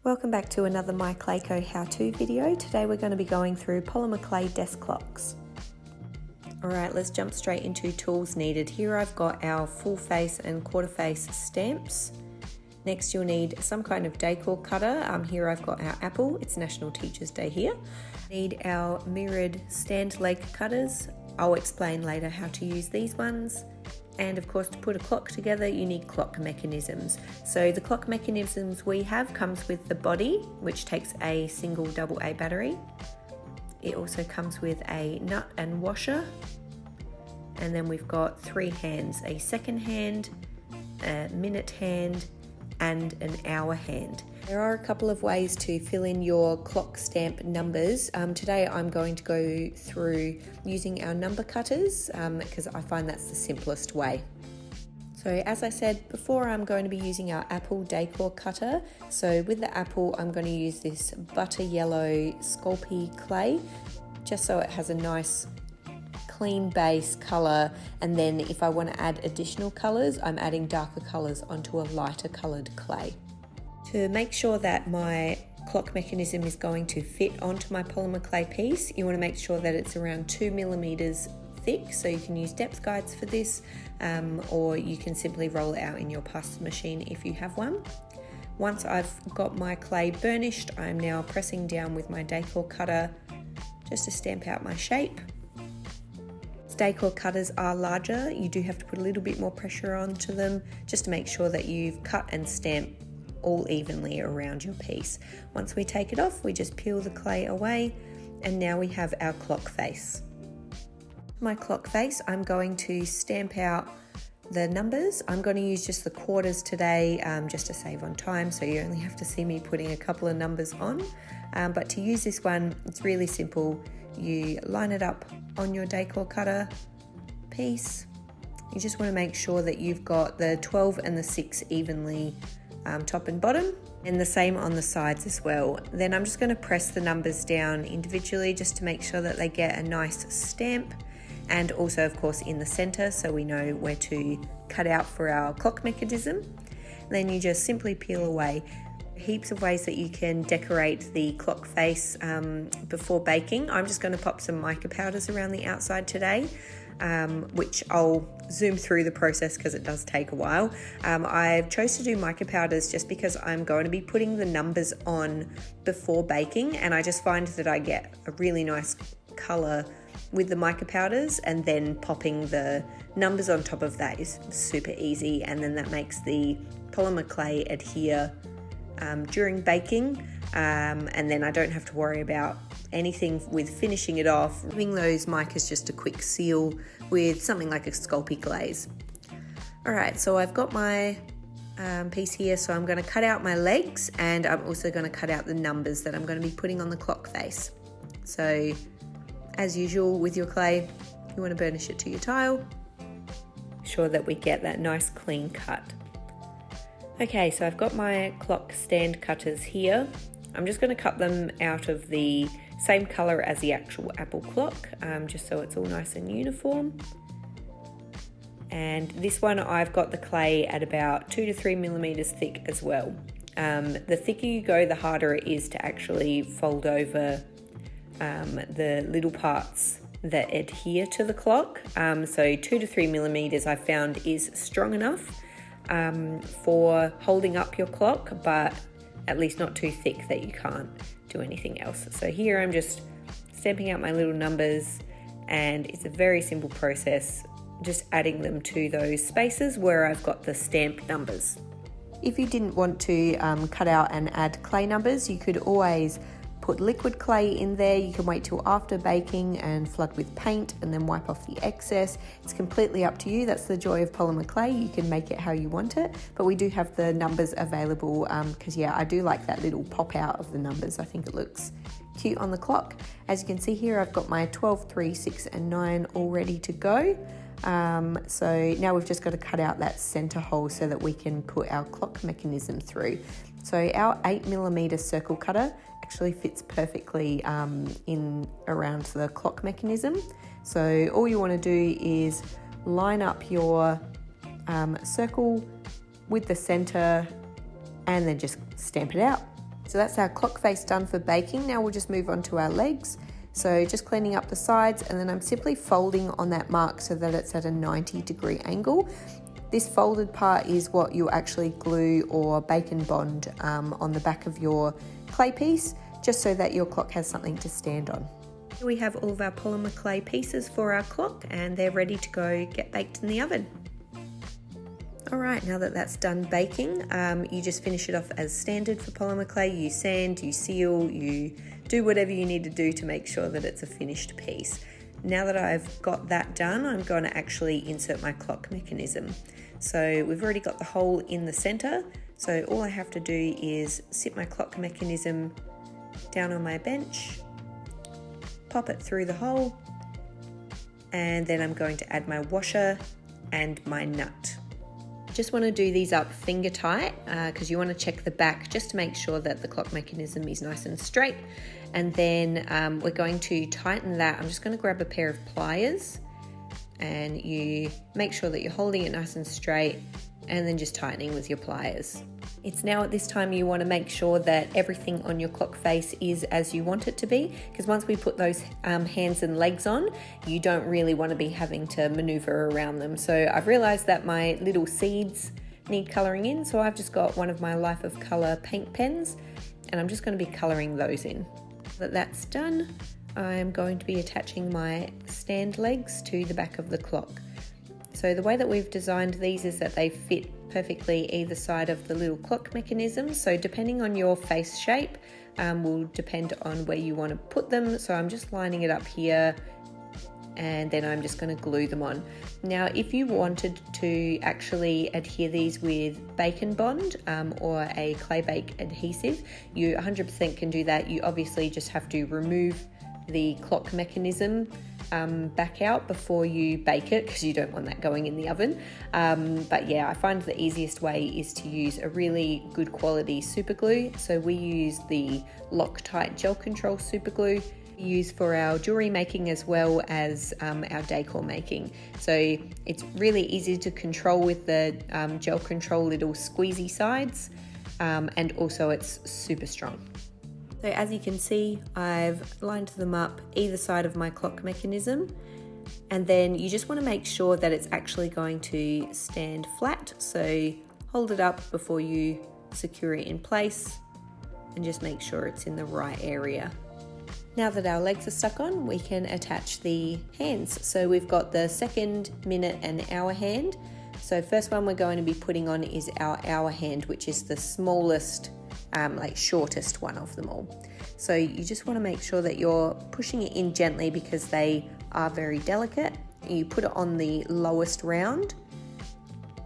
Welcome back to another MyClayCo how-to video. Today we're going to be going through Polymer Clay desk clocks. Alright, let's jump straight into tools needed. Here I've got our full face and quarter face stamps. Next you'll need some kind of decor cutter. Here I've got our apple, it's National Teachers Day here. Need our mirrored stand leg cutters. I'll explain later how to use these ones. And of course, to put a clock together, you need clock mechanisms. So the clock mechanisms we have comes with the body, which takes a single AA battery. It also comes with a nut and washer. And then we've got 3 hands, a second hand, a minute hand, and an hour hand. There are a couple of ways to fill in your clock stamp numbers. Today I'm going to go through using our number cutters because I find that's the simplest way. So as I said before, I'm going to be using our apple decor cutter. So with the apple, I'm going to use this butter yellow Sculpey clay, just so it has a nice clean base color, and then if I want to add additional colors, I'm adding darker colors onto a lighter colored clay. To make sure that my clock mechanism is going to fit onto my polymer clay piece, you want to make sure that it's around 2 millimeters thick, so you can use depth guides for this, or you can simply roll it out in your pasta machine if you have one. Once I've got my clay burnished, I'm now pressing down with my decor cutter just to stamp out my shape. Decor cutters are larger, you do have to put a little bit more pressure onto them just to make sure that you've cut and stamped all evenly around your piece. Once we take it off, we just peel the clay away, and now we have our clock face. My clock face, I'm going to stamp out the numbers. I'm going to use just the quarters today just to save on time, so you only have to see me putting a couple of numbers on. But to use this one, it's really simple. You line it up on your decor cutter piece. You just want to make sure that you've got the 12 and the 6 evenly top and bottom, and the same on the sides as well. Then I'm just going to press the numbers down individually just to make sure that they get a nice stamp, and also of course in the center so we know where to cut out for our clock mechanism. Then you just simply peel away. Heaps of ways that you can decorate the clock face before baking. I'm just going to pop some mica powders around the outside today, which I'll zoom through the process because it does take a while. I've chose to do mica powders just because I'm going to be putting the numbers on before baking, and I just find that I get a really nice color with the mica powders, and then popping the numbers on top of that is super easy, and then that makes the polymer clay adhere during baking, and then I don't have to worry about anything with finishing it off. Giving those micas just a quick seal with something like a Sculpey glaze. Alright, so I've got my piece here, so I'm going to cut out my legs, and I'm also going to cut out the numbers that I'm going to be putting on the clock face. So as usual with your clay, you want to burnish it to your tile. Ensure that we get that nice clean cut. Okay, so I've got my clock stand cutters here. I'm just going to cut them out of the same color as the actual apple clock, just so it's all nice and uniform. And this one, I've got the clay at about 2 to 3 millimeters thick as well. The thicker you go, the harder it is to actually fold over the little parts that adhere to the clock. So 2 to 3 millimeters I found is strong enough for holding up your clock, but at least not too thick that you can't do anything else. So here I'm just stamping out my little numbers, and it's a very simple process, just adding them to those spaces where I've got the stamp numbers. If you didn't want to cut out and add clay numbers, you could always put liquid clay in there. You can wait till after baking and flood with paint and then wipe off the excess. It's completely up to you. That's the joy of polymer clay. You can make it how you want it, but we do have the numbers available because yeah, I do like that little pop out of the numbers. I think it looks cute on the clock. As you can see here, I've got my 12, 3, 6 and 9 all ready to go. So now we've just got to cut out that center hole so that we can put our clock mechanism through. So our 8 millimeter circle cutter actually fits perfectly in around the clock mechanism. So all you want to do is line up your circle with the center and then just stamp it out. So that's our clock face done for baking. Now we'll just move on to our legs. So just cleaning up the sides, and then I'm simply folding on that mark so that it's at a 90-degree angle. This folded part is what you'll actually glue or bake and bond on the back of your clay piece, just so that your clock has something to stand on. Here we have all of our polymer clay pieces for our clock, and they're ready to go get baked in the oven. Alright, now that that's done baking, you just finish it off as standard for polymer clay. You sand, you seal, you do whatever you need to do to make sure that it's a finished piece. Now that I've got that done, I'm going to actually insert my clock mechanism. So we've already got the hole in the center, so all I have to do is sit my clock mechanism down on my bench, pop it through the hole, and then I'm going to add my washer and my nut. Just want to do these up finger tight because you want to check the back just to make sure that the clock mechanism is nice and straight. And then we're going to tighten that. I'm just going to grab a pair of pliers, and you make sure that you're holding it nice and straight, and then just tightening with your pliers. It's now at this time you want to make sure that everything on your clock face is as you want it to be, because once we put those hands and legs on, you don't really want to be having to maneuver around them. So I've realized that my little seeds need coloring in, so I've just got one of my Life of Color paint pens, and I'm just going to be coloring those in. Now that that's done, I'm going to be attaching my stand legs to the back of the clock. So the way that we've designed these is that they fit perfectly either side of the little clock mechanism. So depending on your face shape will depend on where you want to put them. So I'm just lining it up here, and then I'm just going to glue them on. Now, if you wanted to actually adhere these with bake and bond or a clay bake adhesive, you 100% can do that. You obviously just have to remove the clock mechanism back out before you bake it, because you don't want that going in the oven. But yeah, I find the easiest way is to use a really good quality super glue. So we use the Loctite gel control super glue, use for our jewelry making as well as our decor making. So it's really easy to control with the gel control little squeezy sides, and also it's super strong. So as you can see, I've lined them up either side of my clock mechanism, and then you just want to make sure that it's actually going to stand flat. So hold it up before you secure it in place, and just make sure it's in the right area. Now that our legs are stuck on, we can attach the hands. So we've got the second, minute and hour hand. So first one we're going to be putting on is our hour hand, which is the smallest, shortest one of them all. So you just want to make sure that you're pushing it in gently because they are very delicate. You put it on the lowest round,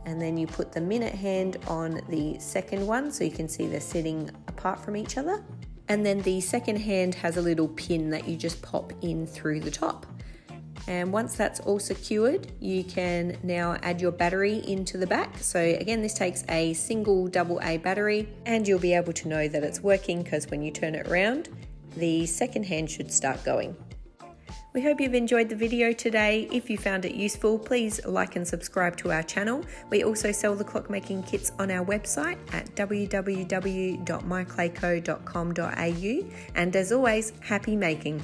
and then you put the minute hand on the second one, so you can see they're sitting apart from each other. And then the second hand has a little pin that you just pop in through the top. And once that's all secured, you can now add your battery into the back. So again, this takes a single AA battery, and you'll be able to know that it's working because when you turn it around, the second hand should start going. We hope you've enjoyed the video today. If you found it useful, please like and subscribe to our channel. We also sell the clockmaking kits on our website at www.myclayco.com.au. And as always, happy making.